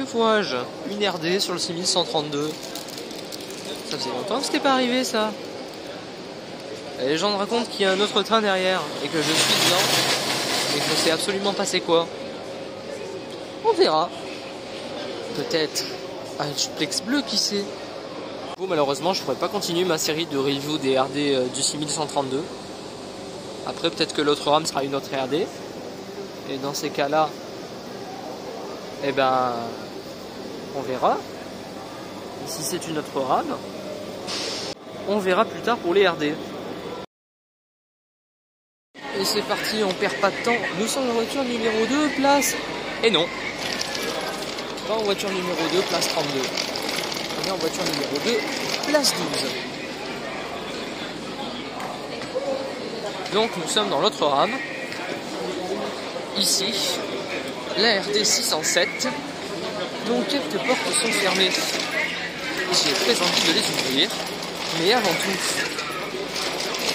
fois une RD sur le 6132. Ça faisait longtemps que c'était pas arrivé ça. La légende raconte qu'il y a un autre train derrière et que je suis dedans et que je sais absolument pas c'est quoi. On verra. Peut-être un duplex bleu, qui sait. Bon, malheureusement je pourrais pas continuer ma série de review des RD du 6132. Après peut-être que l'autre rame sera une autre RD. Et dans ces cas-là, eh ben, on verra. Et si c'est une autre rame, on verra plus tard pour les RD. Et c'est parti, on perd pas de temps. Nous sommes en voiture numéro 2, place... Et non. Pas en voiture numéro 2, place 32. On est en voiture numéro 2, place 12. Donc nous sommes dans l'autre rame. Ici, la RD 607. Donc quelques portes sont fermées. J'ai très envie de les ouvrir. Mais avant tout,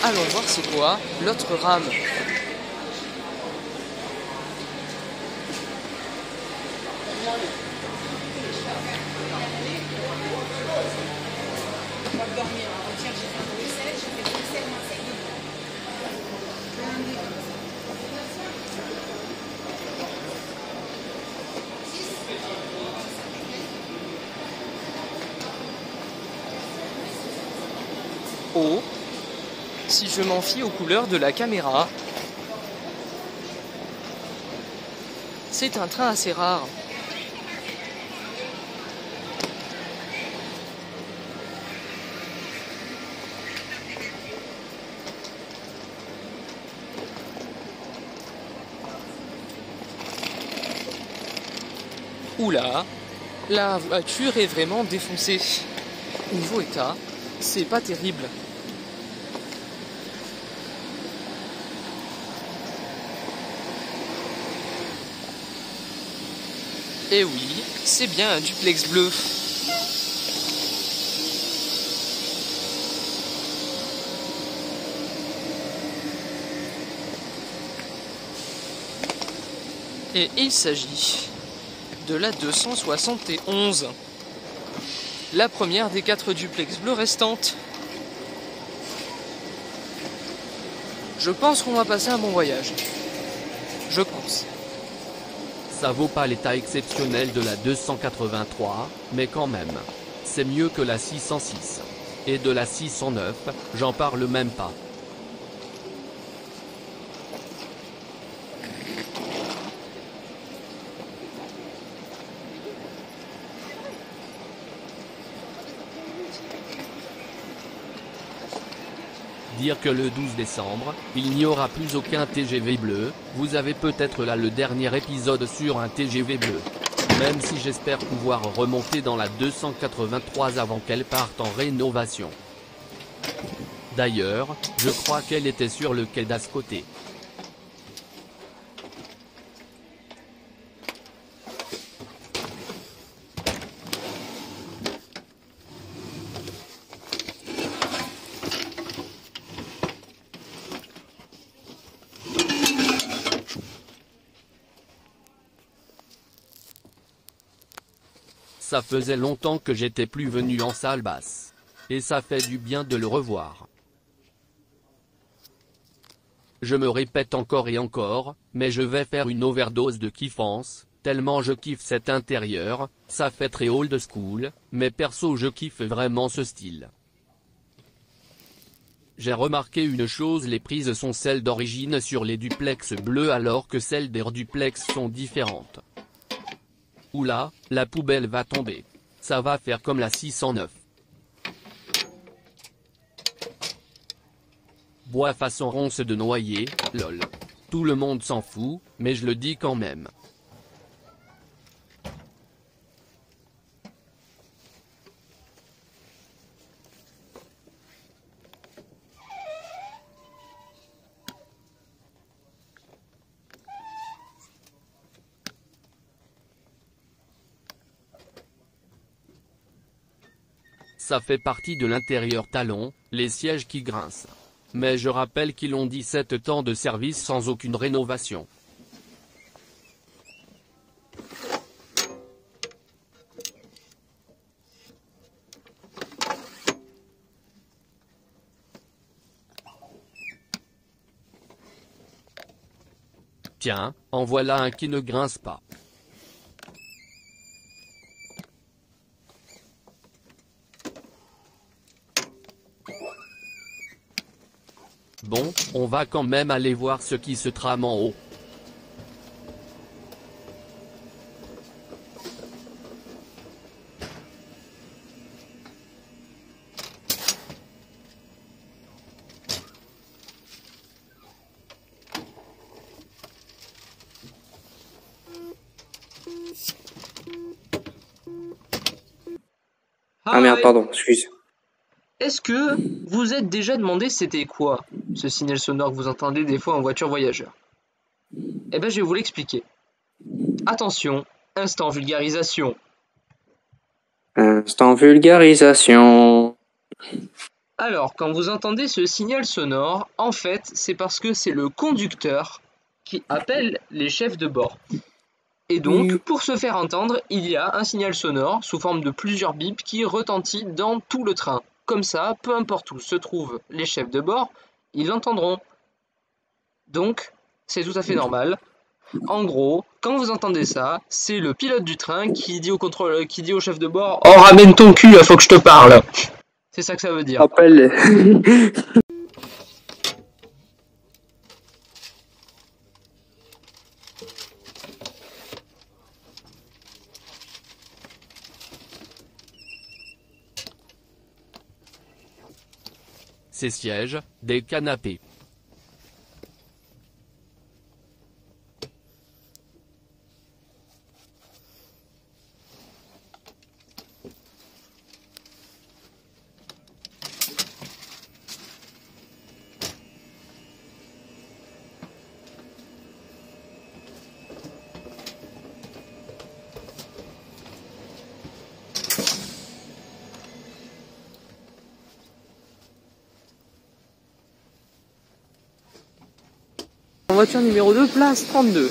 allons voir c'est quoi l'autre rame. Oh, si je m'en fie aux couleurs de la caméra, c'est un train assez rare. Oula, la voiture est vraiment défoncée. Niveau état, c'est pas terrible. Et oui, c'est bien un duplex bleu. Et il s'agit de la 271. La première des 4 duplex bleus restantes. Je pense qu'on va passer un bon voyage. Je pense. Ça vaut pas l'état exceptionnel de la 283, mais quand même. C'est mieux que la 606. Et de la 609, j'en parle même pas. Dire que le 12 décembre, il n'y aura plus aucun TGV bleu, vous avez peut-être là le dernier épisode sur un TGV bleu. Même si j'espère pouvoir remonter dans la 283 avant qu'elle parte en rénovation. D'ailleurs, je crois qu'elle était sur le quai d'à ce côté. Ça faisait longtemps que j'étais plus venu en salle basse. Et ça fait du bien de le revoir. Je me répète encore et encore, mais je vais faire une overdose de kiffance, tellement je kiffe cet intérieur, ça fait très old school, mais perso je kiffe vraiment ce style. J'ai remarqué une chose, les prises sont celles d'origine sur les duplex bleus alors que celles des duplex sont différentes. Oula, la poubelle va tomber. Ça va faire comme la 609. Bois façon ronce de noyer, lol. Tout le monde s'en fout, mais je le dis quand même. Ça fait partie de l'intérieur talon, les sièges qui grincent. Mais je rappelle qu'ils ont 17 ans de service sans aucune rénovation. Tiens, en voilà un qui ne grince pas. Bon, on va quand même aller voir ce qui se trame en haut. Ah merde, pardon, excuse. Est-ce que vous êtes déjà demandé c'était quoi ce signal sonore que vous entendez des fois en voiture voyageur? Eh ben je vais vous l'expliquer. Attention, instant vulgarisation. Instant vulgarisation. Alors, quand vous entendez ce signal sonore, en fait, c'est parce que c'est le conducteur qui appelle les chefs de bord. Et donc, pour se faire entendre, il y a un signal sonore sous forme de plusieurs bips qui retentit dans tout le train. Comme ça, peu importe où se trouvent les chefs de bord, ils l'entendront. Donc, c'est tout à fait normal. En gros, quand vous entendez ça, c'est le pilote du train qui dit au chef de bord: "Oh, ramène ton cul, faut que je te parle." C'est ça que ça veut dire. Appelle. Ces sièges, des canapés. En voiture numéro 2, place 32.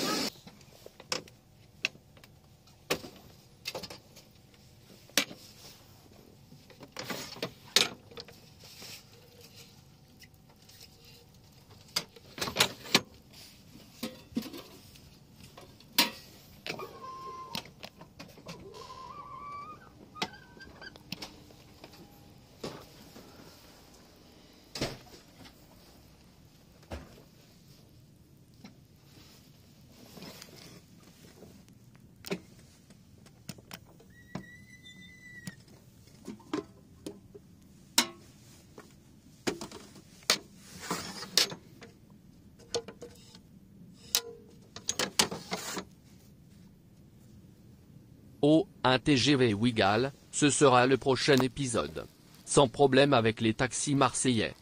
Oh, un TGV Ouigal, ce sera le prochain épisode. Sans problème avec les taxis marseillais.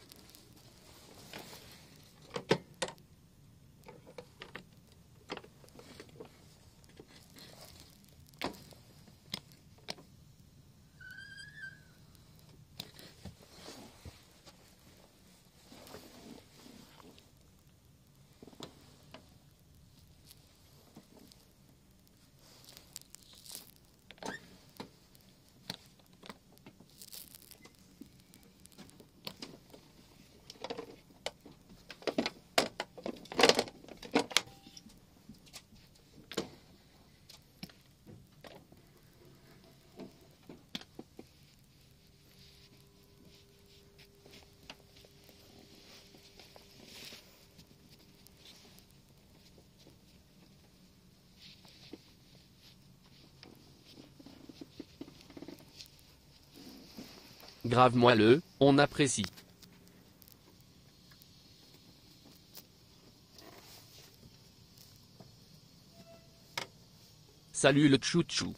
Grave moelleux, on apprécie. Salut le tchou-tchou.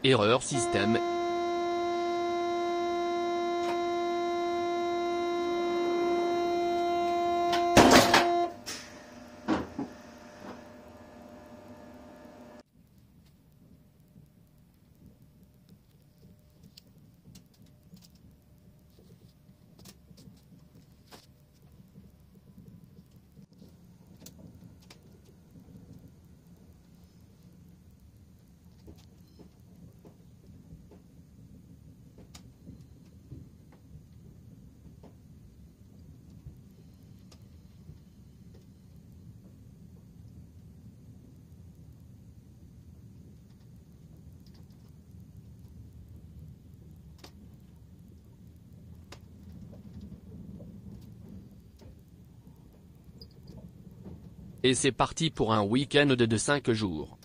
Erreur système. Et c'est parti pour un week-end de 5 jours.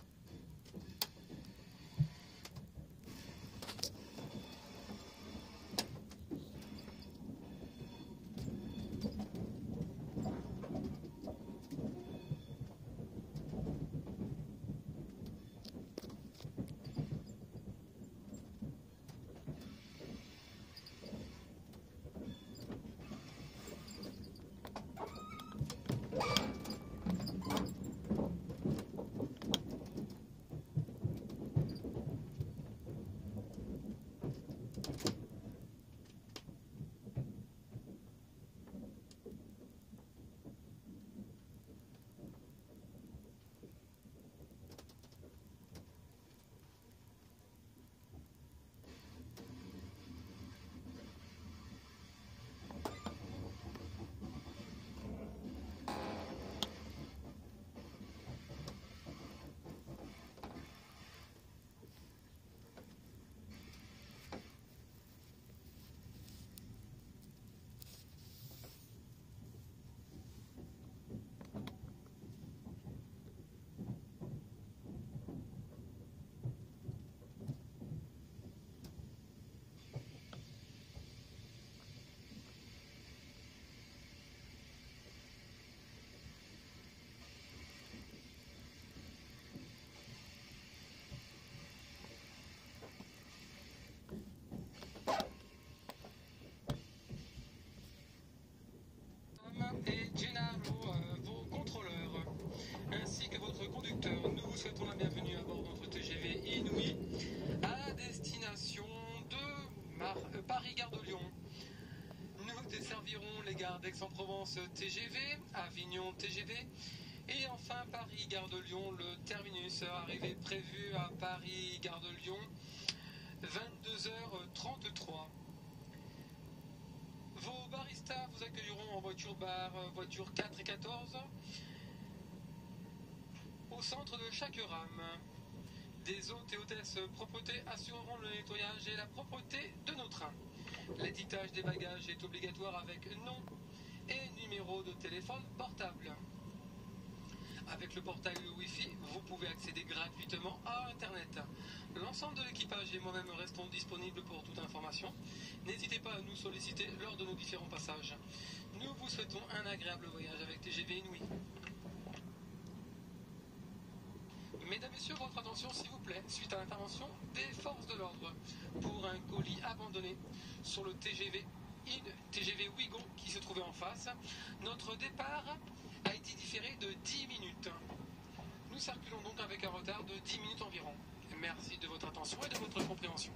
Et Gennaro, vos contrôleurs, ainsi que votre conducteur, nous vous souhaitons la bienvenue à bord de notre TGV Inouï à destination de Paris-Gare de Lyon. Nous desservirons les gares d'Aix-en-Provence TGV, Avignon TGV et enfin Paris-Gare de Lyon, le terminus arrivée prévu à Paris-Gare de Lyon 22h33. Vos baristas vous accueilleront en voiture-bar, voiture 4 et 14, au centre de chaque rame. Des hôtes et hôtesses propreté assureront le nettoyage et la propreté de nos trains. L'étiquetage des bagages est obligatoire avec nom et numéro de téléphone portable. Avec le portail Wi-Fi, vous pouvez accéder gratuitement à Internet. L'ensemble de l'équipage et moi-même restons disponibles pour toute information. N'hésitez pas à nous solliciter lors de nos différents passages. Nous vous souhaitons un agréable voyage avec TGV Inouï. Mesdames, Messieurs, votre attention s'il vous plaît, suite à l'intervention des forces de l'ordre pour un colis abandonné sur le TGV Ouigon qui se trouvait en face. Notre départ a été différé de 10 minutes. Nous circulons donc avec un retard de 10 minutes environ. Merci de votre attention et de votre compréhension.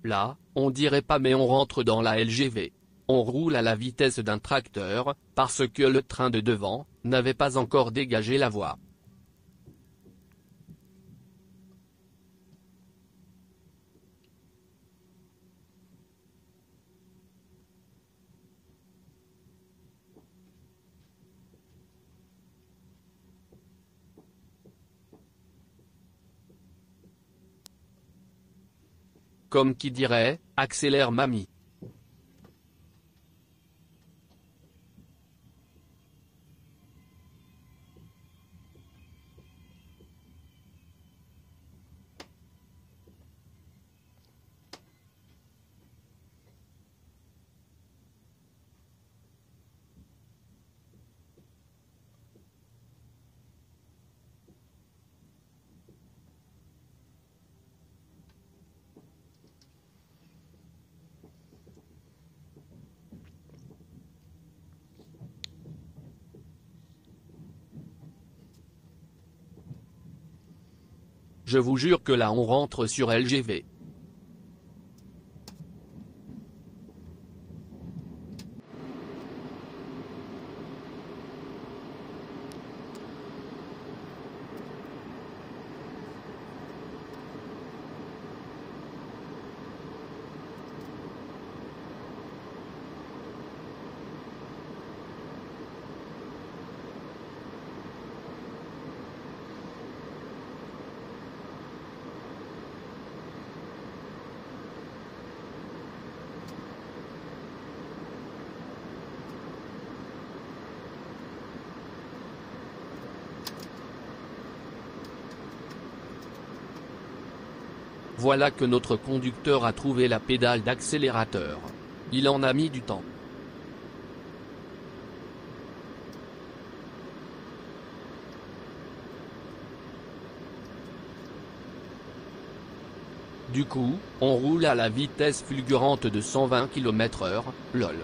Là, on dirait pas mais on rentre dans la LGV. On roule à la vitesse d'un tracteur, parce que le train de devant n'avait pas encore dégagé la voie. Comme qui dirait, accélère mamie. Je vous jure que là on rentre sur LGV. Voilà que notre conducteur a trouvé la pédale d'accélérateur. Il en a mis du temps. Du coup, on roule à la vitesse fulgurante de 120 km/h, lol.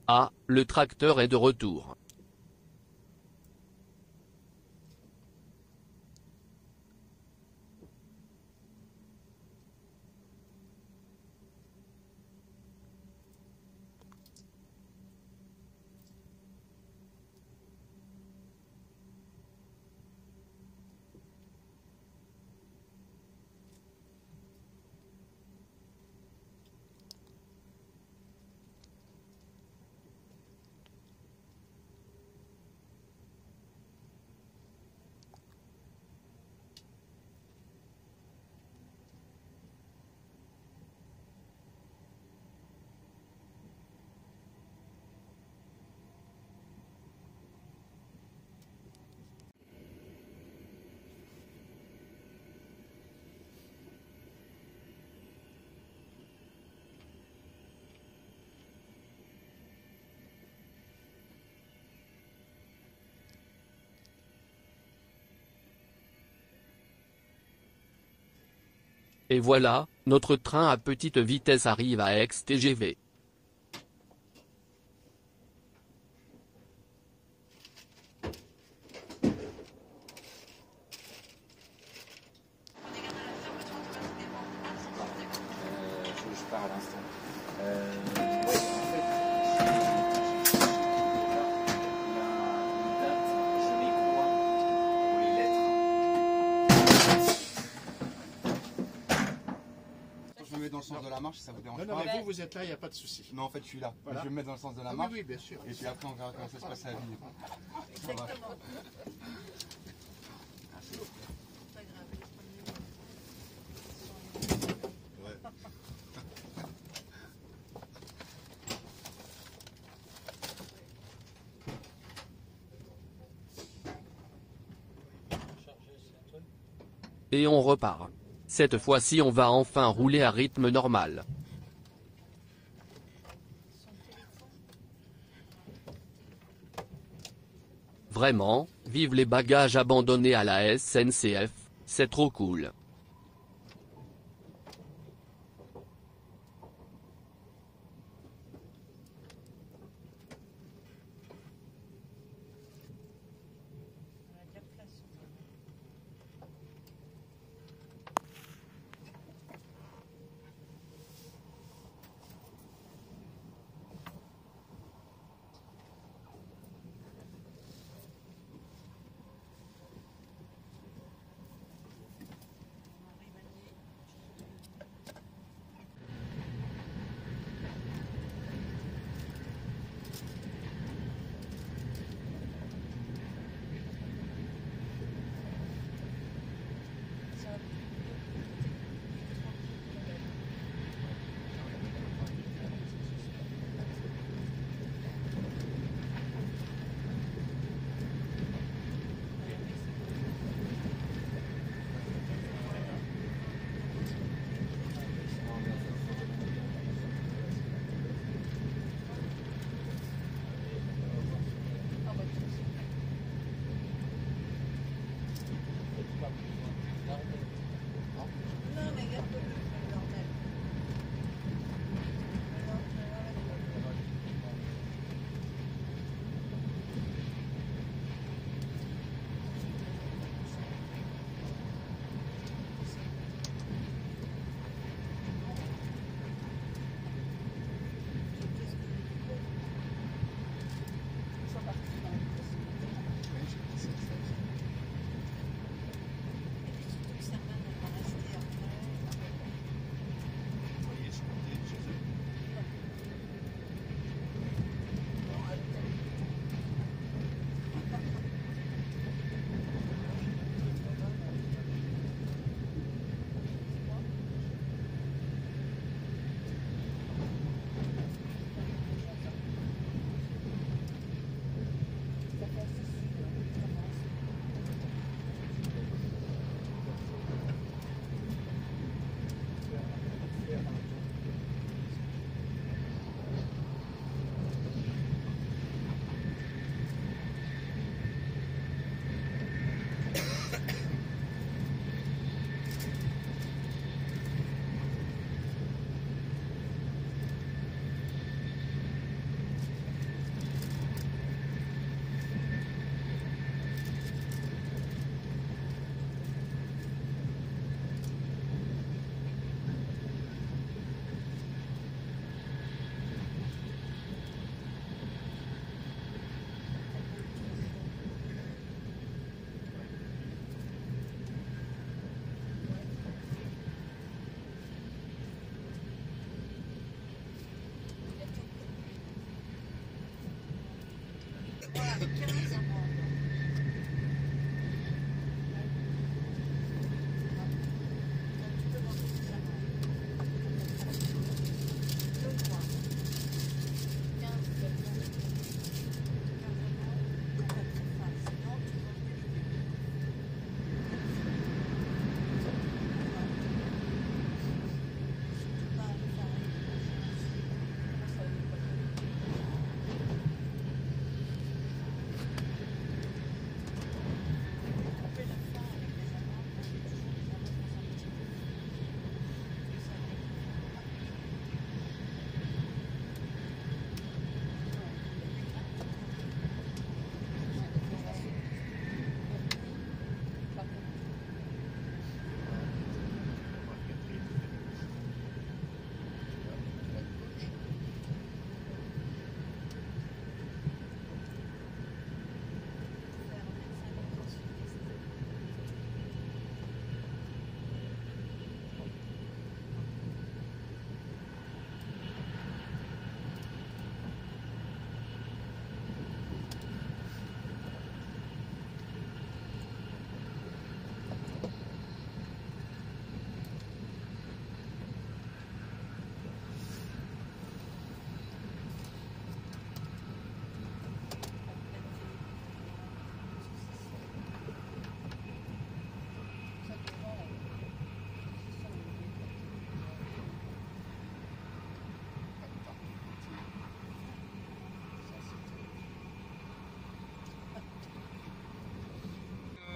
Ah, le tracteur est de retour. Et voilà, notre train à petite vitesse arrive à Aix-TGV. Je pars à l'instant. Ouais, en fait, il y a une date, je mets quoi pour les lettres. Je me mets dans le sens de la marche, ça vous dérange Non, pas? non, mais vous êtes là, il n'y a pas de souci. Non, en fait, je suis là. Voilà. Je vais me mettre dans le sens de la Ah, marche. oui, oui, bien sûr. Et puis après, on verra comment ça se passe à la ville. Ça va. Ouais. Et on repart. Cette fois-ci on va enfin rouler à rythme normal. Vraiment, vive les bagages abandonnés à la SNCF, c'est trop cool.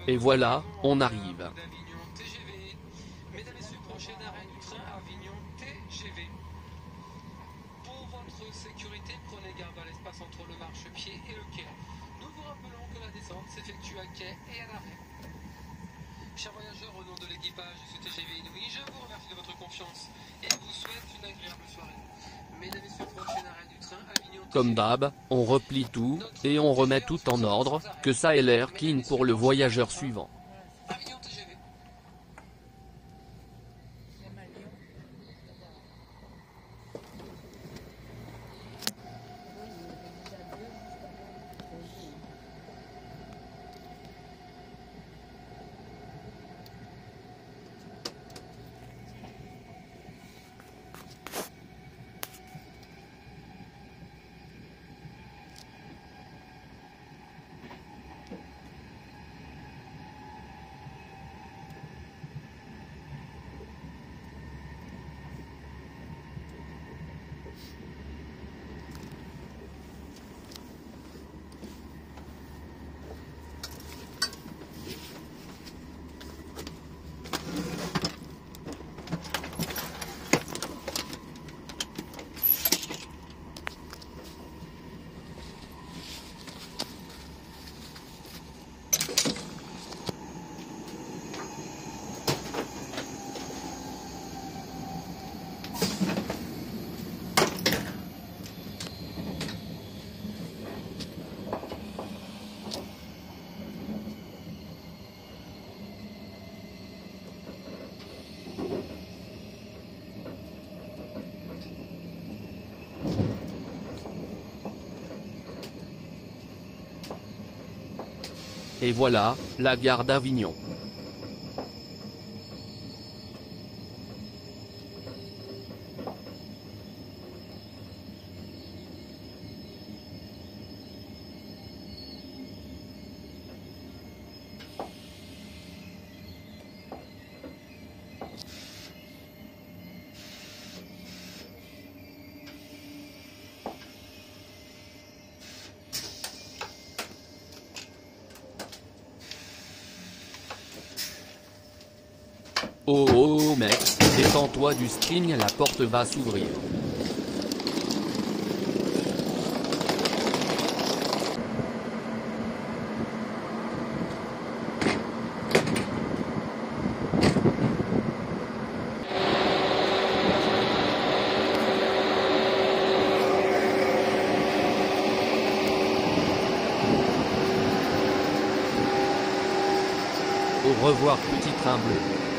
Et voilà, on arrive. d'Avignon TGV. Mesdames et messieurs, prochain arrêt du train Avignon TGV. Pour votre sécurité, prenez garde à l'espace entre le marchepied et le quai. Nous vous rappelons que la descente s'effectue à quai et à l'arrêt. Chers voyageurs, au nom de l'équipage de ce TGV Inouï, je vous remercie de votre confiance et vous souhaite une agréable soirée. Mesdames et messieurs, prochain arrêt du train Avignon TGV. Comme d'hab, on replie tout, et on remet tout en ordre, que ça ait l'air clean pour le voyageur suivant. Avignon TGV. Et voilà, la gare d'Avignon. Oh oh oh mec, détends-toi du string, la porte va s'ouvrir. Au revoir petit train bleu.